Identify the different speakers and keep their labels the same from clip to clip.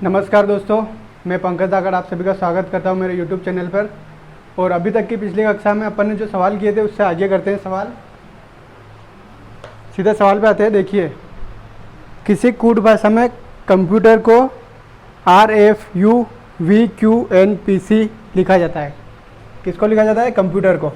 Speaker 1: नमस्कार दोस्तों, मैं पंकज धाकड़ आप सभी का स्वागत करता हूं मेरे YouTube चैनल पर। और अभी तक की पिछली कक्षा में अपन ने जो सवाल किए थे उससे आगे करते हैं सवाल। सीधा सवाल पे आते हैं। देखिए, किसी कूट भाषा में कंप्यूटर को RFUVQNPC लिखा जाता है। किसको लिखा जाता है? कंप्यूटर को।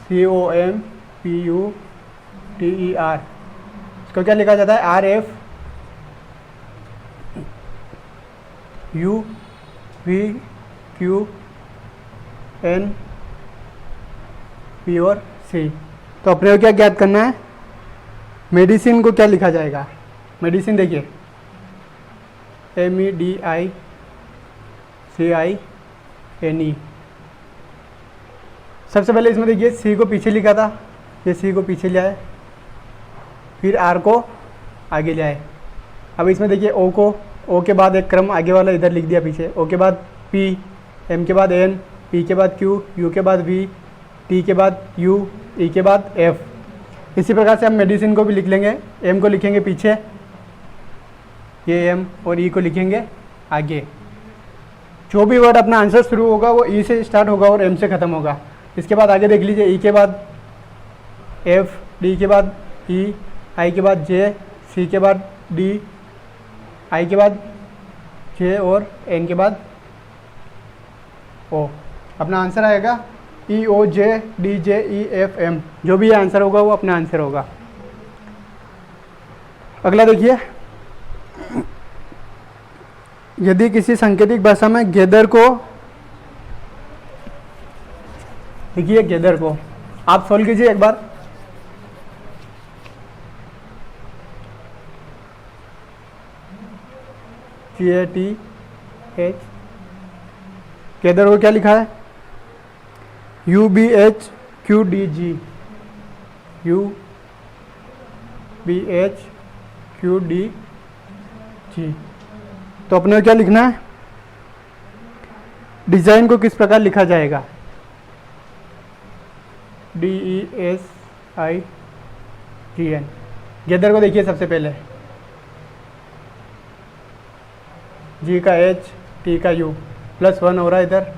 Speaker 1: COMPUTER। इसको क्या लिखा जाता है? RFUVQNP और C। तो अपने को क्या ज्ञात करना है? मेडिसिन को क्या लिखा जाएगा? मेडिसिन देखिए MEDICINE। सबसे पहले इसमें देखिए C को पीछे लिखा था, ये C को पीछे ले आए, फिर R को आगे ले आए। अब इसमें देखिए O के बाद एक क्रम आगे वाला इधर लिख दिया पीछे। O के बाद P, M के बाद N, P के बाद Q, U के बाद V, T के बाद U, E के बाद F। इसी प्रकार से हम मेडिसिन को भी लिख लेंगे। M को लिखेंगे पीछे, ये M, और E को लिखेंगे आगे। जो भी वर्ड अपना आंसर शुरू होगा वो E से स्टार्ट होगा और M से ख़त्म होगा। इसके बाद आगे देख लीजिए, E के बाद F, D के बाद E, I के बाद J, C के बाद D, I के बाद J और N के बाद O। अपना आंसर आएगा EOJDJEFM। जो भी आंसर होगा वो अपना आंसर होगा। अगला देखिए, यदि किसी सांकेतिक भाषा में गैदर को, देखिए गैदर को आप सोल्व कीजिए एक बार। GATH। गैदर को क्या लिखा है? UBHQDG। UBHQDG। तो अपने को क्या लिखना है? डिजाइन को किस प्रकार लिखा जाएगा? DESIGN। गैदर को देखिए सबसे पहले, G का H, T का U, +1 हो रहा है इधर,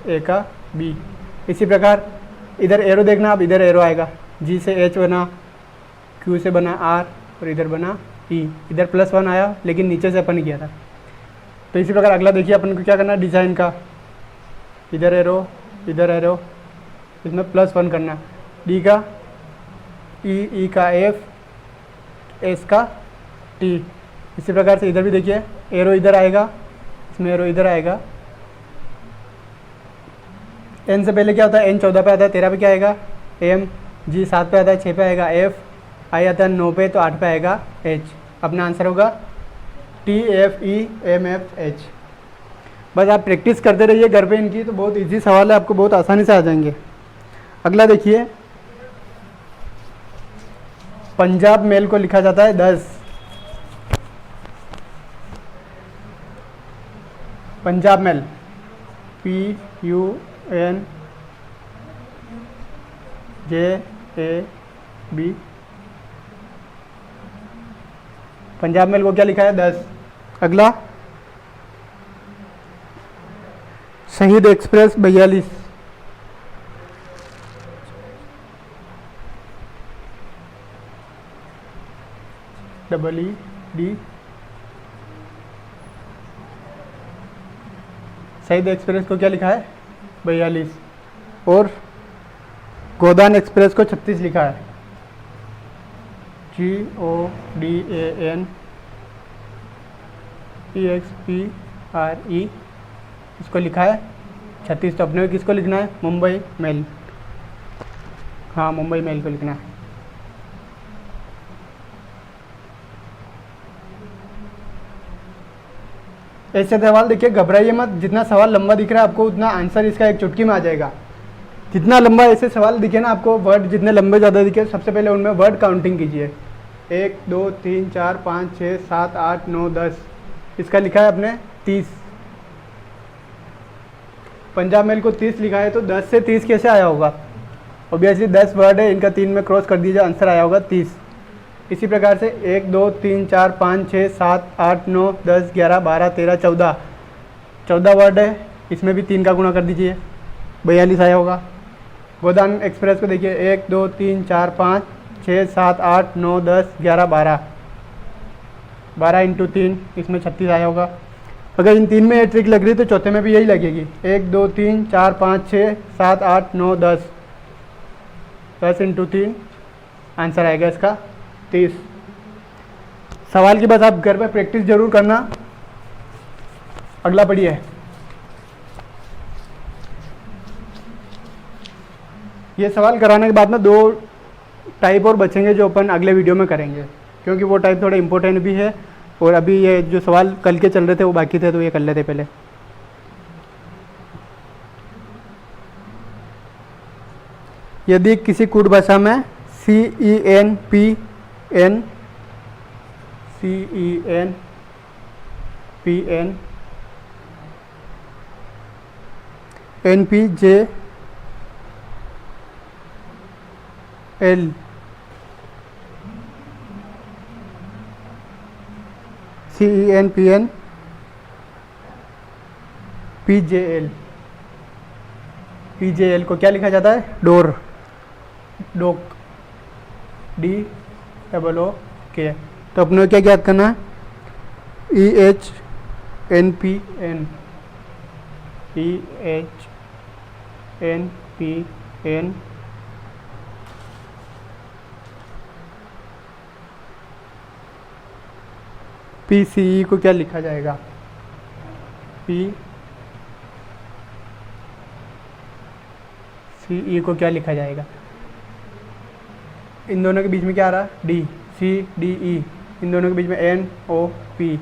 Speaker 1: A का B। इसी प्रकार इधर एरो देखना, अब इधर एरो आएगा, G से H बना, Q से बना R और इधर बना E। इधर +1 आया लेकिन नीचे से अपन किया था। तो इसी प्रकार अगला देखिए, अपन को क्या करना है? डिज़ाइन का, इधर एरो, इसमें +1 करना, D का E, E का F, S का T। इसी प्रकार से इधर भी देखिए, एरो इधर आएगा, इसमें एरो इधर आएगा। N से पहले क्या होता है? N 14 पे आता है, 13 पे क्या आएगा? M, G 7 पे आता है, 6 पे आएगा F, I आता है 9 पे, तो 8 पे आएगा H। अपना आंसर होगा TFEMFH। बस आप प्रैक्टिस करते रहिए घर पे इनकी, तो बहुत इजी सवाल है, आपको बहुत आसानी से आ जाएंगे। अगला देखिए, पंजाब मेल को लिखा जाता है 10। Punjab mail PUNJAB। Punjab mail को क्या लिखा है? 10। अगला, शहीद एक्सप्रेस 42। EED। शहीद एक्सप्रेस को क्या लिखा है? 42। और गोदान एक्सप्रेस को 36 लिखा है, GODANEXPRE। इसको लिखा है 36। तो अपने को किसको लिखना है? मुंबई मेल। हाँ, मुंबई मेल को लिखना है। ऐसे सवाल देखिए, घबराइए मत। जितना सवाल लंबा दिख रहा है आपको, उतना आंसर इसका एक चुटकी में आ जाएगा। जितना लंबा ऐसे सवाल दिखे ना आपको, वर्ड जितने लंबे ज़्यादा दिखे, सबसे पहले उनमें वर्ड काउंटिंग कीजिए। 1 2 3 4 5 6 7 8 9 10। इसका लिखा है अपने 30। पंजाब मेल को 30 लिखा है, तो 10 से 30 कैसे आया होगा? ऑब्वियसली 10 वर्ड है, इनका 3 में क्रॉस कर दीजिए, आंसर आया होगा 30। इसी प्रकार से 1 2 3 4 5 6 7 8 9 10 11 12 13 14 14 वर्ड है, इसमें भी 3 का गुणा कर दीजिए, 42 आया होगा। गोदान एक्सप्रेस को देखिए 1 2 3 4 5 6 7 8 9 10 11 12 12 इंटू 3, इसमें 36 आया होगा। अगर इन 3 में ये ट्रिक लग रही तो चौथे में भी यही लगेगी। 1 2 3 4 5 6 7 8 9 10 10 इंटू 3, आंसर आएगा इसका 30। सवाल की बस आप घर में प्रैक्टिस जरूर करना। अगला पढ़िए। ये सवाल कराने के बाद ना 2 टाइप और बचेंगे जो अपन अगले वीडियो में करेंगे, क्योंकि वो टाइप थोड़ा इंपॉर्टेंट भी है, और अभी ये जो सवाल कल के चल रहे थे वो बाकी थे, तो ये कर लेते पहले। यदि किसी कूट भाषा में CENPN NPJL CENPN PJL को क्या लिखा जाता है? डोर, डोक, DOOK। तो अपने को क्या ज्ञात करना है? EHNPN PCE को क्या लिखा जाएगा? PCE को क्या लिखा जाएगा? इन दोनों के बीच में क्या आ रहा है? DCDE, इन दोनों के बीच में NOP,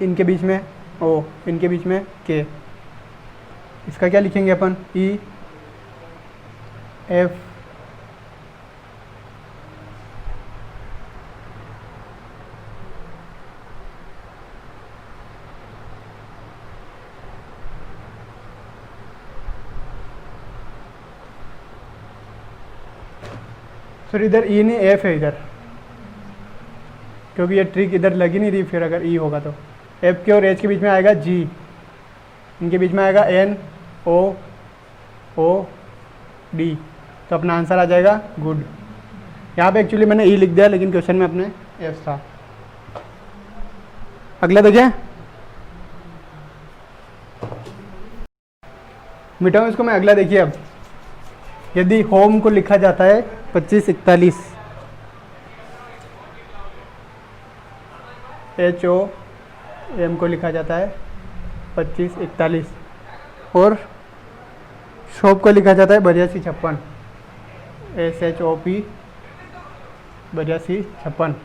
Speaker 1: इनके बीच में O, इनके बीच में K। इसका क्या लिखेंगे अपन? EF सर इधर ई नहीं एफ है इधर, क्योंकि ये ट्रिक इधर लगी नहीं रही। फिर अगर ई होगा तो एफ के और एच के बीच में आएगा जी, इनके बीच में आएगा एन ओ ओ डी, तो अपना आंसर आ जाएगा गुड। यहाँ पे एक्चुअली मैंने ई लिख दिया, लेकिन क्वेश्चन में अपने एफ था। अगला देखिए, मिटाऊँ इसको मैं। अगला देखिए, अब यदि होम को लिखा जाता है 2541, HOM को लिखा जाता है 2541, और शॉप को लिखा जाता है 8256, SHOP 8256,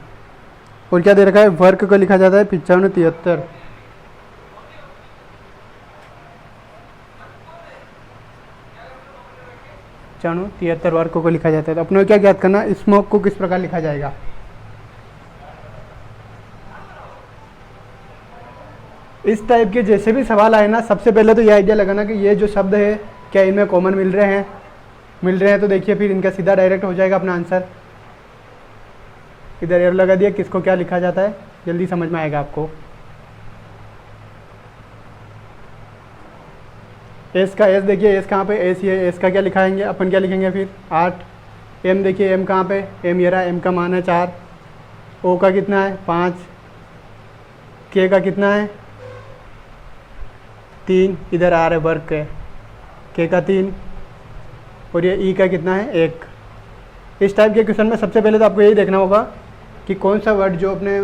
Speaker 1: और क्या दे रखा है? वर्क को लिखा जाता है 9573। 93 वर्क को लिखा जाता है। तो अपने को क्या ज्ञात करना? स्मोक को किस प्रकार लिखा जाएगा? इस टाइप के जैसे भी सवाल आए ना, सबसे पहले तो ये आइडिया लगाना कि ये जो शब्द है क्या इनमें कॉमन मिल रहे हैं। तो देखिए फिर इनका सीधा डायरेक्ट हो जाएगा अपना आंसर। इधर एरो लगा दिया, किसको क्या लिखा जाता है जल्दी समझ में आएगा आपको। एस का एस देखिए, एस कहाँ पे? एस ये, एस का क्या लिखाएंगे अपन? क्या लिखेंगे फिर? 8। एम देखिए, एम कहाँ पे? एम ये रहा, एम का मान है 4। ओ का कितना है? 5। के का कितना है? 3। इधर आ रहे वर्क के का 3, और ये ई का कितना है? 1। इस टाइप के क्वेश्चन में सबसे पहले तो आपको यही देखना होगा कि कौन सा वर्ड जो अपने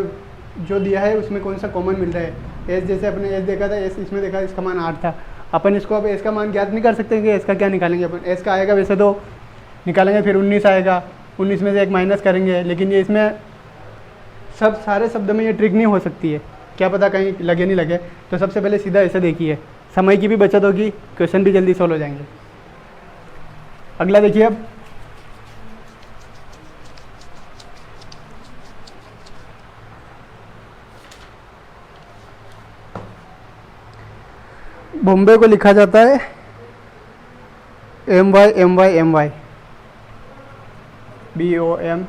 Speaker 1: जो दिया है उसमें कौन सा कॉमन मिल रहा है। एस जैसे अपने एस देखा था, एस इसमें देखा, इसका मान 8 था। अपन इसको अब एस का मान ज्ञात नहीं कर सकते कि एस का क्या निकालेंगे अपन। एस का आएगा वैसे तो निकालेंगे, फिर 19 आएगा, 19 में से 1 माइनस करेंगे, लेकिन ये इसमें सब सारे शब्दों में ये ट्रिक नहीं हो सकती है, क्या पता कहीं लगे नहीं लगे। तो सबसे पहले सीधा ऐसे देखिए, समय की भी बचत होगी, क्वेश्चन भी जल्दी सॉल्व हो जाएंगे। अगला देखिए, अब बॉम्बे को लिखा जाता है MY MY MY, BOMBE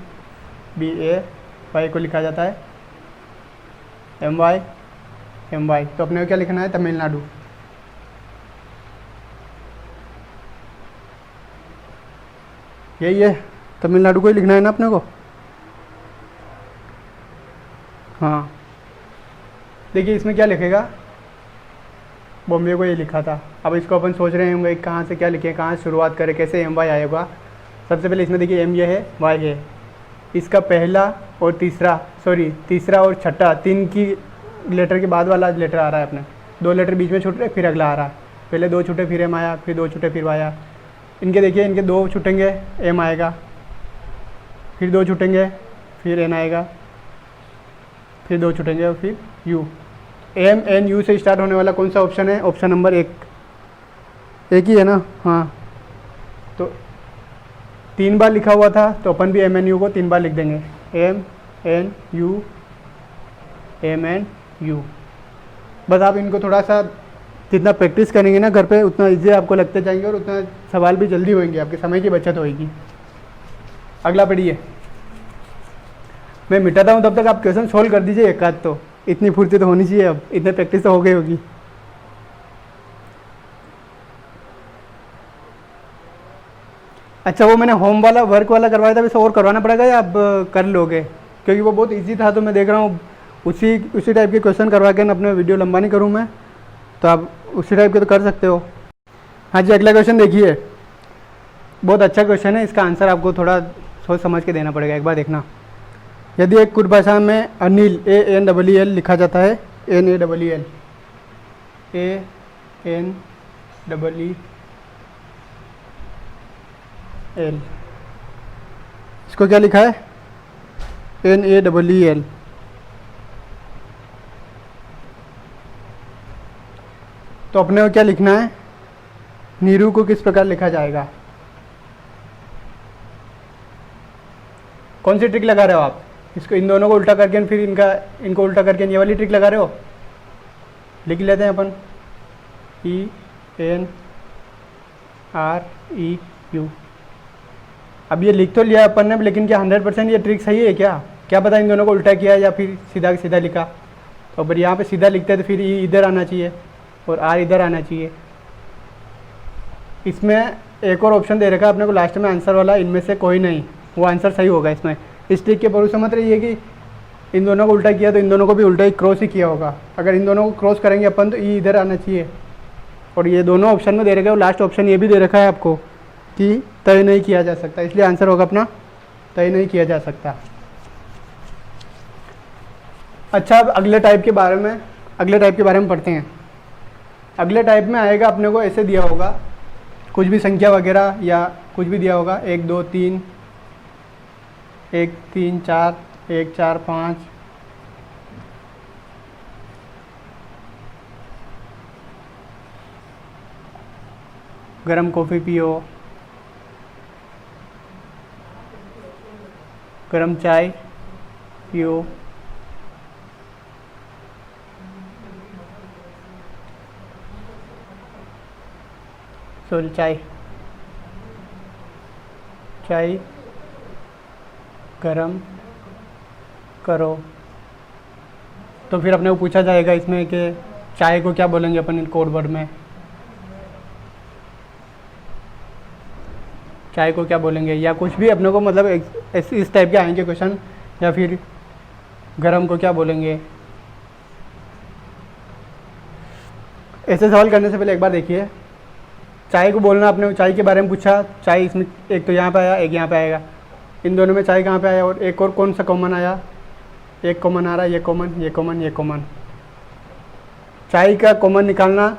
Speaker 1: BAY को लिखा जाता है MY। तो अपने को क्या लिखना है, तमिलनाडु। यही है, तमिलनाडु को ही लिखना है ना अपने को। हाँ देखिए इसमें क्या लिखेगा, बॉम्बे को ये लिखा था। अब इसको अपन सोच रहे होंगे कहाँ से क्या लिखें, कहाँ से शुरुआत करें, कैसे MY आएगा। सबसे पहले इसमें देखिए M ये है, Y है, इसका पहला और तीसरा और छठा, 3 की लेटर के बाद वाला लेटर आ रहा है अपने, 2 लेटर बीच में छूट रहे, फिर अगला आ रहा है। पहले 2 छूटे फिर M आया, फिर 2 छूटे फिर Y आया। इनके देखिए, इनके 2 छूटेंगे M आएगा, फिर 2 छूटेंगे फिर N आएगा, फिर 2 छूटेंगे और फिर U। MNU से स्टार्ट होने वाला कौन सा ऑप्शन है, ऑप्शन नंबर 1 ही है ना। हाँ तो 3 बार लिखा हुआ था, तो अपन भी MNU को 3 बार लिख देंगे, MNU। बस आप इनको थोड़ा सा जितना प्रैक्टिस करेंगे ना घर पे, उतना ईजी आपको लगते जाएंगे और उतना सवाल भी जल्दी होंगे, आपके समय की बचत होगी। अगला पढ़िए, मैं मिटाता हूँ तब तक आप क्वेश्चन सोल्व कर दीजिए एक आध, तो इतनी फुर्ती तो होनी चाहिए, अब इतने प्रैक्टिस तो हो गई होगी। अच्छा वो मैंने होम वाला वर्क वाला करवाया था, वैसे और करवाना पड़ेगा या आप कर लोगे, क्योंकि वो बहुत इजी था, तो मैं देख रहा हूँ उसी टाइप के क्वेश्चन करवा के अपना वीडियो लंबा नहीं करूँ मैं, तो आप उसी टाइप के तो कर सकते हो। हाँ जी अगला क्वेश्चन देखिए, बहुत अच्छा क्वेश्चन है, इसका आंसर आपको थोड़ा सोच समझ के देना पड़ेगा, एक बार देखना। यदि एक कुछ भाषा में अनिल ANLL लिखा जाता है, NALL, इसको क्या लिखा है, NALL। तो अपने को क्या लिखना है, नीरू को किस प्रकार लिखा जाएगा। कौन सी ट्रिक लगा रहे हो आप, इसको इन दोनों को उल्टा करके फिर इनको उल्टा करके ये वाली ट्रिक लगा रहे हो। लिख लेते हैं अपन, ENREU। अब ये लिख तो लिया अपन ने, लेकिन क्या 100% ये ट्रिक सही है क्या पता इन दोनों को उल्टा किया या फिर सीधा सीधा लिखा। तो अगर यहाँ पे सीधा लिखते हैं तो फिर E इधर आना चाहिए और R इधर आना चाहिए। इसमें एक और ऑप्शन दे रखा है अपने को लास्ट में आंसर वाला, इनमें से कोई नहीं, वो आंसर सही होगा इसमें। इस ट्रिक के भरोसे मत रहिए कि इन दोनों को उल्टा किया तो इन दोनों को भी उल्टा ही क्रॉस ही किया होगा। अगर इन दोनों को क्रॉस करेंगे अपन तो E इधर आना चाहिए। और ये दोनों ऑप्शन में दे रखा है, और लास्ट ऑप्शन ये भी दे रखा है आपको कि तय नहीं किया जा सकता, इसलिए आंसर होगा अपना तय नहीं किया जा सकता। अच्छा अब अगले टाइप के बारे में पढ़ते हैं। अगले टाइप में आएगा अपने को ऐसे दिया होगा, कुछ भी संख्या वगैरह या कुछ भी दिया होगा, 1 2 3 1 3 4 1 4 5, गरम कॉफ़ी पियो, गरम चाय पियो, सॉरी चाय गरम करो। तो फिर अपने को पूछा जाएगा इसमें कि चाय को क्या बोलेंगे अपन इन कोड वर्ड में, चाय को क्या बोलेंगे, या कुछ भी अपने को मतलब इस टाइप के आएंगे क्वेश्चन, या फिर गरम को क्या बोलेंगे। ऐसे सवाल करने से पहले एक बार देखिए, चाय को बोलना, आपने चाय के बारे में पूछा, चाय इसमें एक तो यहाँ पे आया, एक यहाँ पे आएगा, इन दोनों में चाय कहाँ पे आया, और एक और कौन सा कॉमन आया, एक कॉमन आ रहा है, ये कॉमन। चाय का कॉमन निकालना,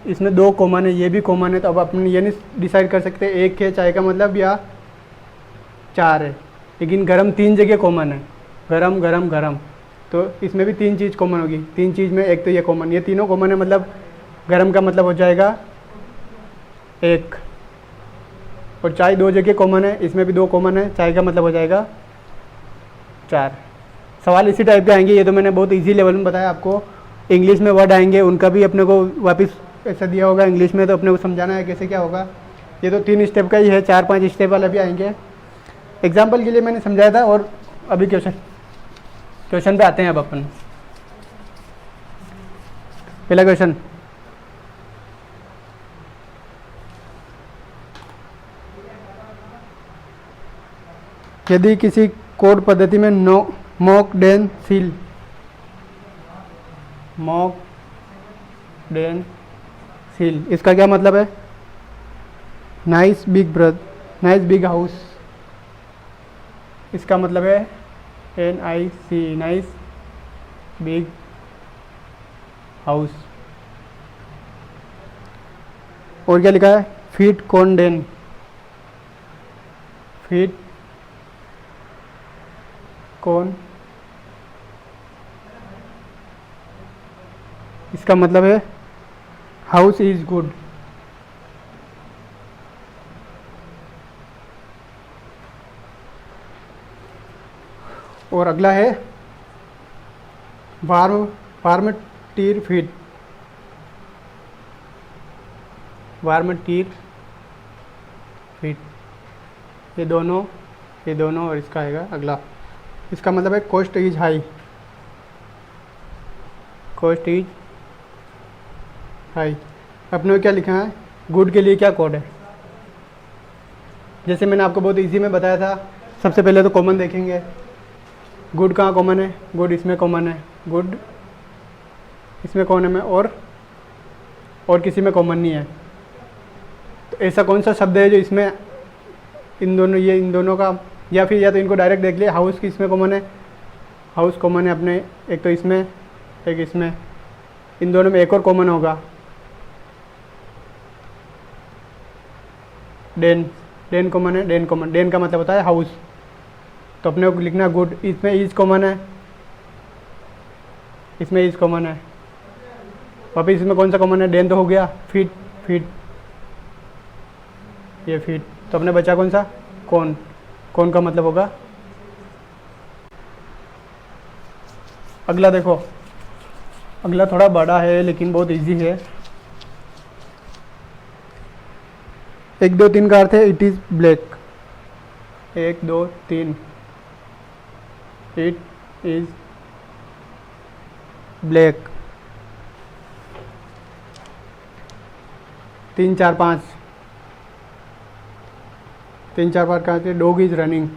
Speaker 1: इसमें 2 कॉमन है, ये भी कॉमन है, तो अब अपन ये नहीं डिसाइड कर सकते एक है चाय का मतलब या 4 है। लेकिन गरम 3 जगह कॉमन है, गरम गरम गरम, तो इसमें भी 3 चीज़ कॉमन होगी। 3 चीज़ में एक तो ये कॉमन, ये तीनों कॉमन है, मतलब गरम का मतलब हो जाएगा 1, और चाय 2 जगह कॉमन है, इसमें भी 2 कॉमन है, चाय का मतलब हो जाएगा 4। सवाल इसी टाइप के आएंगे, ये तो मैंने बहुत इजी लेवल में बताया आपको। इंग्लिश में वर्ड आएंगे, उनका भी अपने को वापस ऐसा दिया होगा इंग्लिश में, तो अपने को समझाना है कैसे क्या होगा। ये तो 3 स्टेप का ही है, 4-5 स्टेप वाला भी आएंगे। एग्जाम्पल के लिए मैंने समझाया था, और अभी क्वेश्चन पे आते हैं अब अपन। पहला क्वेश्चन, यदि किसी कोड पद्धति में मॉक डेन सील, इसका क्या मतलब है? नाइस बिग हाउस, इसका मतलब है NIC, नाइस बिग हाउस। और क्या लिखा है? फीट कौन, इसका मतलब है हाउस इज गुड। और अगला है वार्म टीर फीट, ये दोनों और इसका आएगा अगला। इसका मतलब है कॉस्ट इज हाई, अपने को क्या लिखा है? गुड के लिए क्या कोड है? जैसे मैंने आपको बहुत इजी में बताया था, सबसे पहले तो कॉमन देखेंगे। गुड कहाँ कॉमन है? गुड इसमें कॉमन है, गुड इसमें कॉमन है, और किसी में कॉमन नहीं है। तो ऐसा कौन सा शब्द है जो इसमें इन दोनों का, या फिर या तो इनको डायरेक्ट देख लिए। हाउस की इसमें कॉमन है, हाउस कॉमन है अपने, एक तो इसमें एक इसमें, इन दोनों में एक और कॉमन होगा, डेन कॉमन है, डेन का मतलब होता है हाउस। तो अपने को लिखना गुड, इसमें इज कॉमन है, वापिस इसमें कौन सा कॉमन है? डेन तो हो गया, फीट ये फीट, तो अपने बचा कौन सा? कौन का मतलब होगा। अगला देखो, अगला थोड़ा बड़ा है लेकिन बहुत इजी है। 1 2 3 का अर्थ है it is black, 1 2 3, it is black. 3 4 5 का अर्थ है डॉग इज रनिंग।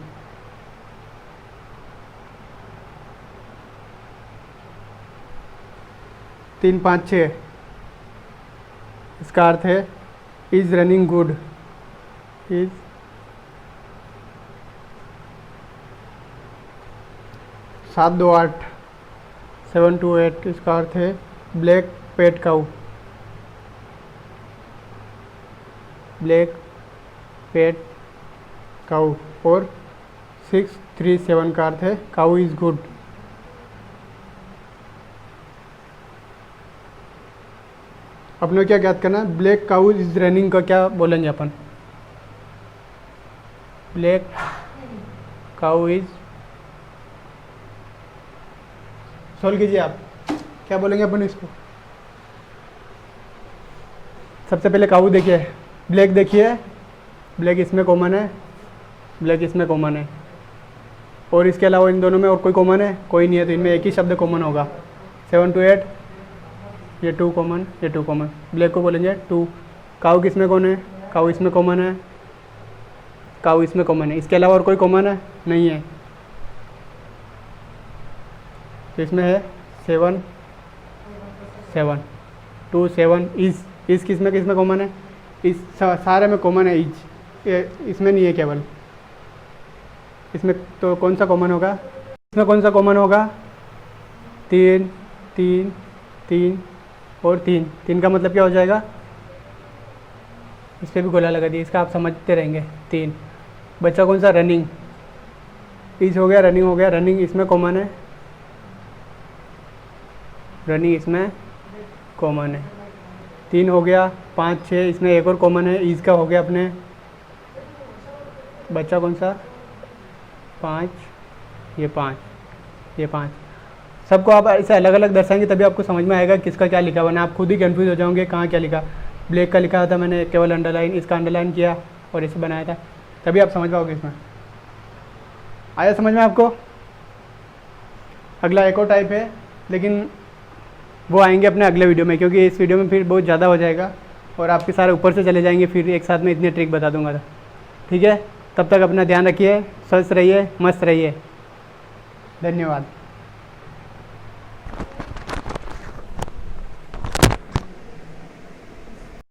Speaker 1: 3 5 6 इसका अर्थ है इज रनिंग गुड, 7 2 8 7 2 8 इसका अर्थ है ब्लैक पेट काऊ, और 6 3 7 का अर्थ है काऊ इज गुड। अपने क्या याद करना है? ब्लैक काऊ इज रनिंग का क्या बोलेंगे अपन? ब्लैक काऊ इज, सोल्व कीजिए आप, क्या बोलेंगे अपन इसको? सबसे पहले काऊ देखिए, ब्लैक देखिए, ब्लैक इसमें कॉमन है, और इसके अलावा इन दोनों में और कोई कॉमन है? कोई नहीं है, तो इनमें एक ही शब्द कॉमन होगा। 7 2 8 ये 2 कॉमन, ब्लैक को बोलेंगे 2। काऊ किसमें कौन है? काऊ इसमें कॉमन है, इसके अलावा और कोई कॉमन है? नहीं है, तो इसमें है 7 7 2 7 इज किसमें कॉमन है? इस सारे में कॉमन है इज, इसमें नहीं है केवल, इसमें तो कौन सा कॉमन होगा? इसमें कौन सा कॉमन होगा? 3 3 3 और 3 का मतलब क्या हो जाएगा? इस पर भी गोला लगा दिया, इसका आप समझते रहेंगे। 3 बच्चा कौन सा? रनिंग, इज हो गया, रनिंग हो गया, रनिंग इसमें कॉमन है, 3 हो गया। 5 6 इसमें एक और कॉमन है, ईज का हो गया अपने, बच्चा कौन सा? 5 ये 5 सबको आप ऐसे अलग अलग दर्शाएंगे तभी आपको समझ में आएगा किसका क्या लिखा, वरना आप खुद ही कंफ्यूज हो जाओगे कहाँ क्या लिखा। ब्लैक का लिखा था मैंने केवल अंडरलाइन, इसका अंडरलाइन किया और इसे बनाया था, तभी आप समझ पाओगे। इसमें आया समझ में आपको? अगला एक और टाइप है, लेकिन वो आएंगे अपने अगले वीडियो में, क्योंकि इस वीडियो में फिर बहुत ज़्यादा हो जाएगा और आपके सारे ऊपर से चले जाएंगे, फिर एक साथ में इतने ट्रिक बता दूंगा। ठीक है, तब तक अपना ध्यान रखिए, स्वस्थ रहिए, मस्त रहिए। धन्यवाद।